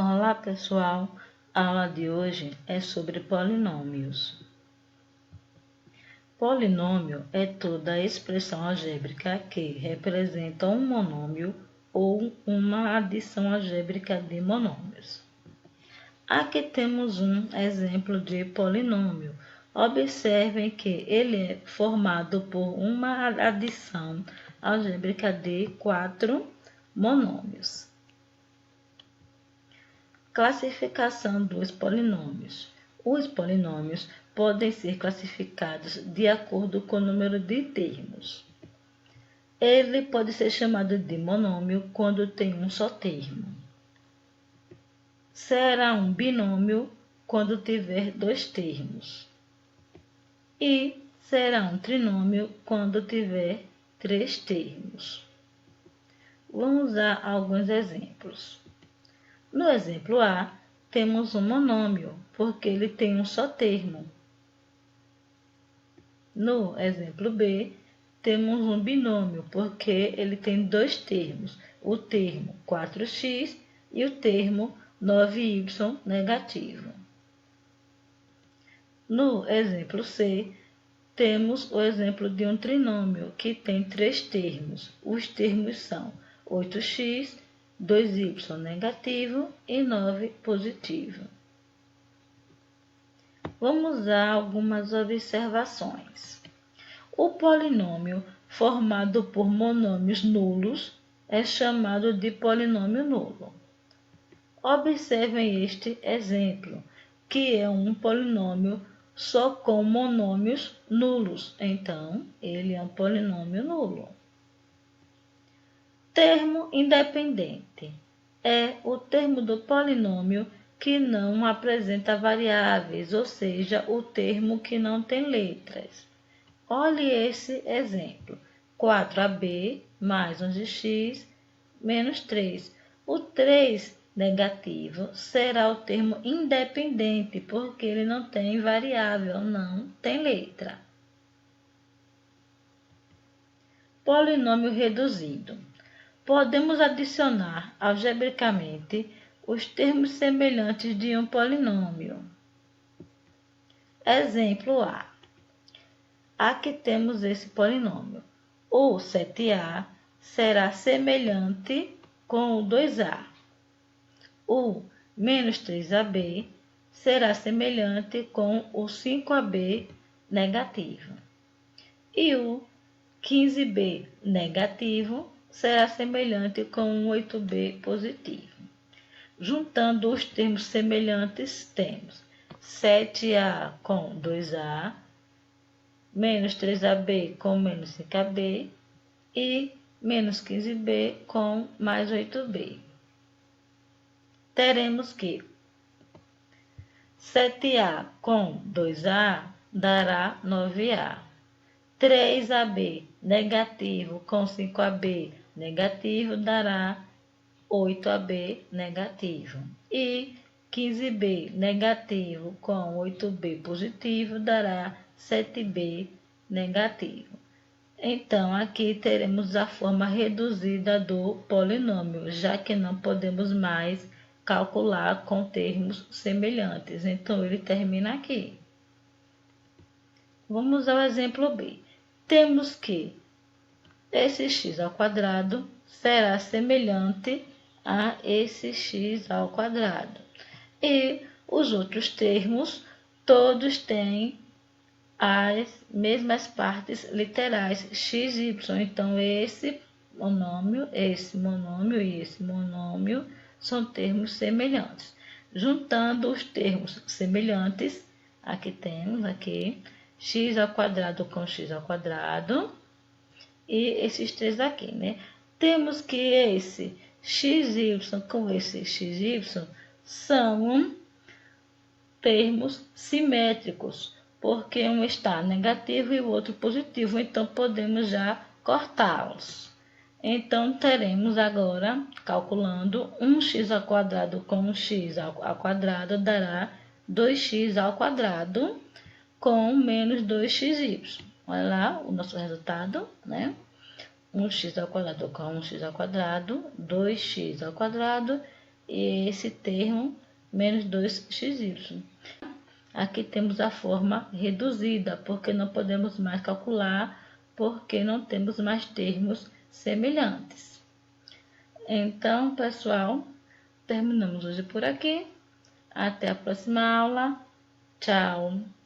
Olá pessoal, a aula de hoje é sobre polinômios. Polinômio é toda expressão algébrica que representa um monômio ou uma adição algébrica de monômios. Aqui temos um exemplo de polinômio. Observem que ele é formado por uma adição algébrica de 4 monômios. Classificação dos polinômios. Os polinômios podem ser classificados de acordo com o número de termos. Ele pode ser chamado de monômio quando tem um só termo. Será um binômio quando tiver 2 termos. E será um trinômio quando tiver 3 termos. Vamos a alguns exemplos. No exemplo A, temos um monômio, porque ele tem um só termo. No exemplo B, temos um binômio, porque ele tem 2 termos, o termo 4x e o termo 9y negativo. No exemplo C, temos o exemplo de um trinômio, que tem 3 termos. Os termos são 8x, 2y negativo e 9 positivo. Vamos a algumas observações. O polinômio formado por monômios nulos é chamado de polinômio nulo. Observem este exemplo, que é um polinômio só com monômios nulos, então ele é um polinômio nulo. Termo independente é o termo do polinômio que não apresenta variáveis, ou seja, o termo que não tem letras. Olhe esse exemplo: 4ab mais 11x menos 3. O 3 negativo será o termo independente, porque ele não tem variável, não tem letra. Polinômio reduzido. Podemos adicionar algebricamente os termos semelhantes de um polinômio. Exemplo A. Aqui temos esse polinômio. O 7a será semelhante com o 2a. O menos 3ab será semelhante com o 5ab negativo. E o 15b negativo será semelhante com o 8b positivo. Juntando os termos semelhantes, temos 7a com 2a, menos 3ab com menos 5ab e menos 15b com mais 8b. Teremos que 7a com 2a dará 9a. 3ab negativo com 5ab negativo dará 8ab negativo. E 15b negativo com 8b positivo dará 7b negativo. Então, aqui teremos a forma reduzida do polinômio, já que não podemos mais calcular com termos semelhantes. Então, ele termina aqui. Vamos ao exemplo B. Temos que esse x ao quadrado será semelhante a esse x ao quadrado. E os outros termos, todos têm as mesmas partes literais, x e y. Então, esse monômio e esse monômio são termos semelhantes. Juntando os termos semelhantes, aqui temos x ao quadrado com x ao quadrado e esses três aqui, né? Temos que esse xy com esse xy são termos simétricos, porque um está negativo e o outro positivo, então podemos já cortá-los. Então, teremos agora, calculando, 1x ao quadrado com 1x ao quadrado dará 2x ao quadrado com menos 2xy. Olha lá o nosso resultado, né? 1x ao quadrado com 1x ao quadrado, 2x ao quadrado e esse termo menos 2xy. Aqui temos a forma reduzida, porque não podemos mais calcular, porque não temos mais termos semelhantes. Então, pessoal, terminamos hoje por aqui. Até a próxima aula. Tchau!